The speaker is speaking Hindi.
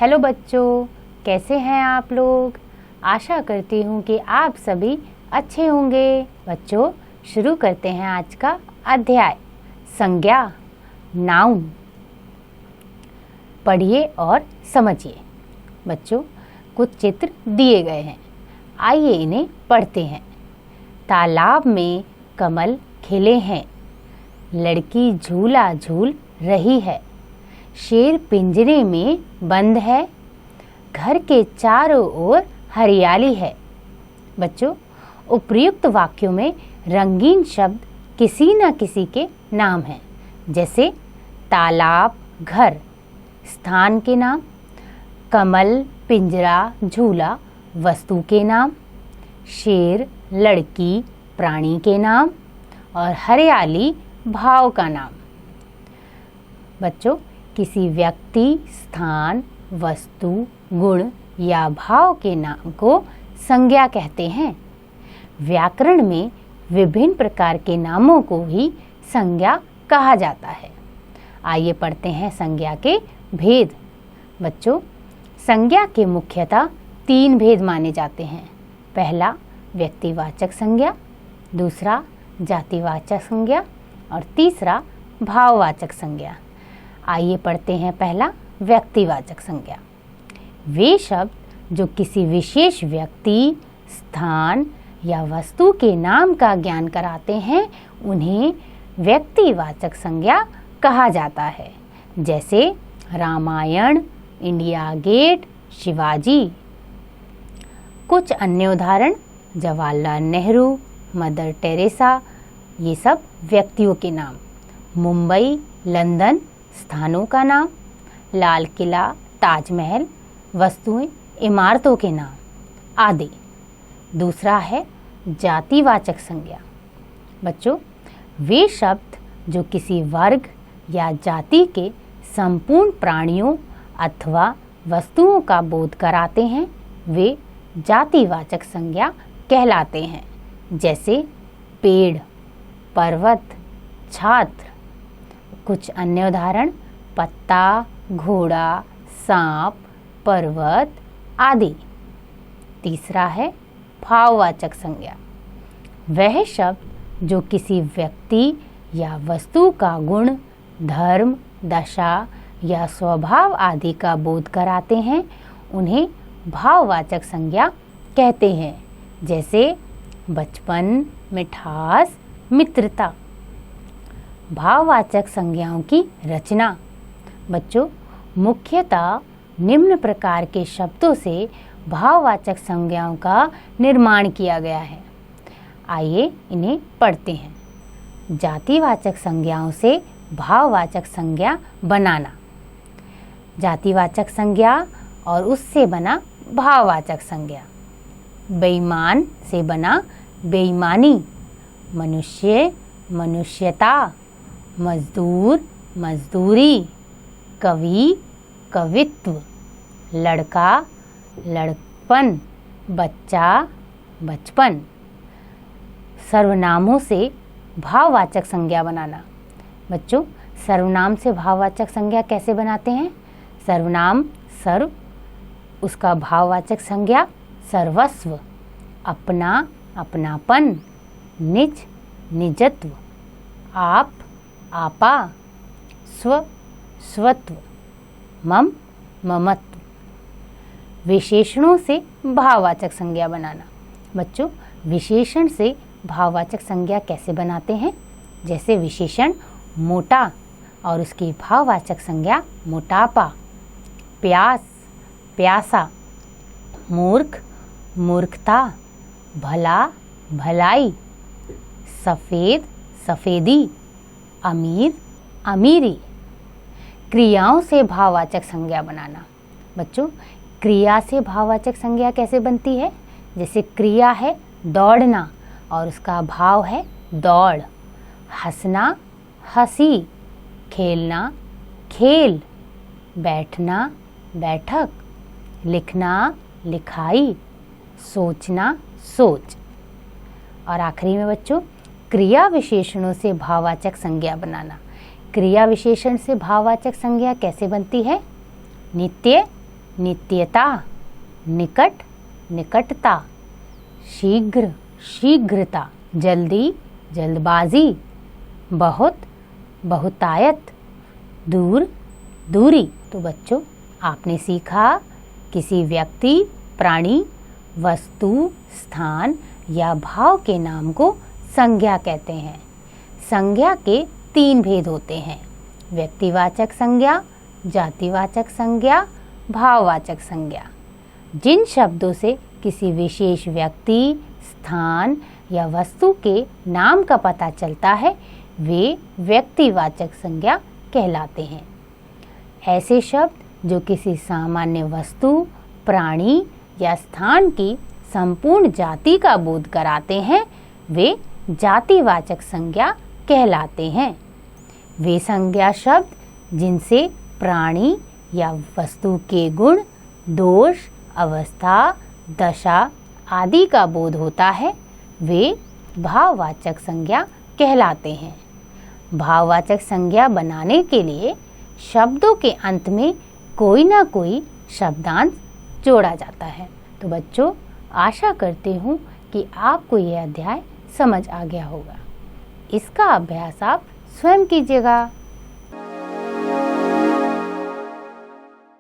हेलो बच्चों, कैसे हैं आप लोग। आशा करती हूँ कि आप सभी अच्छे होंगे। बच्चों, शुरू करते हैं आज का अध्याय। संज्ञा, नाउन। पढ़िए और समझिए। बच्चों, कुछ चित्र दिए गए हैं, आइए इन्हें पढ़ते हैं। तालाब में कमल खिले हैं, लड़की झूला झूल रही है, शेर पिंजरे में बंद है, घर के चारों ओर हरियाली है। बच्चों, उपर्युक्त वाक्यों में रंगीन शब्द किसी न किसी के नाम हैं, जैसे तालाब, घर, स्थान के नाम, कमल, पिंजरा, झूला, वस्तु के नाम, शेर, लड़की, प्राणी के नाम और हरियाली भाव का नाम। बच्चों, किसी व्यक्ति, स्थान, वस्तु, गुण या भाव के नाम को संज्ञा कहते हैं। व्याकरण में विभिन्न प्रकार के नामों को ही संज्ञा कहा जाता है। आइए पढ़ते हैं संज्ञा के भेद। बच्चों, संज्ञा के मुख्यतः 3 भेद माने जाते हैं। पहला व्यक्तिवाचक संज्ञा, दूसरा जातिवाचक संज्ञा और तीसरा भाववाचक संज्ञा। आइए पढ़ते हैं पहला व्यक्तिवाचक संज्ञा। वे शब्द जो किसी विशेष व्यक्ति, स्थान या वस्तु के नाम का ज्ञान कराते हैं, उन्हें व्यक्तिवाचक संज्ञा कहा जाता है। जैसे रामायण, इंडिया गेट, शिवाजी। कुछ अन्य उदाहरण जवाहरलाल नेहरू, मदर टेरेसा, ये सब व्यक्तियों के नाम। मुंबई, लंदन, स्थानों का नाम। लाल किला, ताजमहल, वस्तुएं, इमारतों के नाम आदि। दूसरा है जातिवाचक संज्ञा। बच्चों, वे शब्द जो किसी वर्ग या जाति के संपूर्ण प्राणियों अथवा वस्तुओं का बोध कराते हैं, वे जातिवाचक संज्ञा कहलाते हैं। जैसे पेड़, पर्वत, छात्र। कुछ अन्य उदाहरण पत्ता, घोड़ा, सांप, पर्वत आदि। तीसरा है भाववाचक संज्ञा। वह शब्द जो किसी व्यक्ति या वस्तु का गुण, धर्म, दशा या स्वभाव आदि का बोध कराते हैं, उन्हें भाववाचक संज्ञा कहते हैं। जैसे बचपन, मिठास, मित्रता। भाववाचक संज्ञाओं की रचना। बच्चों, मुख्यतः निम्न प्रकार के शब्दों से भाववाचक संज्ञाओं का निर्माण किया गया है। आइए इन्हें पढ़ते हैं। जातिवाचक संज्ञाओं से भाववाचक संज्ञा बनाना। जातिवाचक संज्ञा और उससे बना भाववाचक संज्ञा। बेईमान से बना बेईमानी। मनुष्य, मनुष्यता। मजदूर, मजदूरी। कवि, कवित्व। लड़का, लड़कपन। बच्चा, बचपन। सर्वनामों से भाववाचक संज्ञा बनाना। बच्चों, सर्वनाम से भाववाचक संज्ञा कैसे बनाते हैं? सर्वनाम सर्व, उसका भाववाचक संज्ञा सर्वस्व। अपना, अपनापन। निज, निजत्व। आप, आपा। स्व, स्वत्व। मम, ममत्व। विशेषणों से भाववाचक संज्ञा बनाना। बच्चों, विशेषण से भाववाचक संज्ञा कैसे बनाते हैं? जैसे विशेषण मोटा और उसकी भाववाचक संज्ञा मोटापा। प्यास, प्यासा। मूर्ख, मूर्खता। भला, भलाई। सफ़ेद, सफ़ेदी। अमीर, अमीरी। क्रियाओं से भाववाचक संज्ञा बनाना। बच्चों, क्रिया से भाववाचक संज्ञा कैसे बनती है? जैसे क्रिया है दौड़ना और उसका भाव है दौड़। हंसना, हंसी। खेलना, खेल। बैठना, बैठक। लिखना, लिखाई। सोचना, सोच। और आखिरी में बच्चों, क्रिया विशेषणों से भाववाचक संज्ञा बनाना। क्रिया विशेषण से भाववाचक संज्ञा कैसे बनती है? नित्य, नित्यता, निकट, निकटता, शीघ्र, शीघ्रता, जल्दी, जल्दबाजी, बहुत, बहुतायत, दूर, दूरी। तो बच्चों, आपने सीखा किसी व्यक्ति, प्राणी, वस्तु, स्थान या भाव के नाम को संज्ञा कहते हैं। संज्ञा के 3 भेद होते हैं: व्यक्तिवाचक संज्ञा, जातिवाचक संज्ञा, भाववाचक संज्ञा। जिन शब्दों से किसी विशेष व्यक्ति, स्थान या वस्तु के नाम का पता चलता है वे व्यक्तिवाचक संज्ञा कहलाते हैं। ऐसे शब्द जो किसी सामान्य वस्तु, प्राणी या स्थान की संपूर्ण जाति का बोध कराते हैं वे जातिवाचक संज्ञा कहलाते हैं। वे संज्ञा शब्द जिनसे प्राणी या वस्तु के गुण, दोष, अवस्था, दशा आदि का बोध होता है वे भाववाचक संज्ञा कहलाते हैं। भाववाचक संज्ञा बनाने के लिए शब्दों के अंत में कोई ना कोई शब्दांश जोड़ा जाता है। तो बच्चों, आशा करती हूँ कि आपको यह अध्याय समझ आ गया होगा। इसका अभ्यास आप स्वयं कीजिएगा।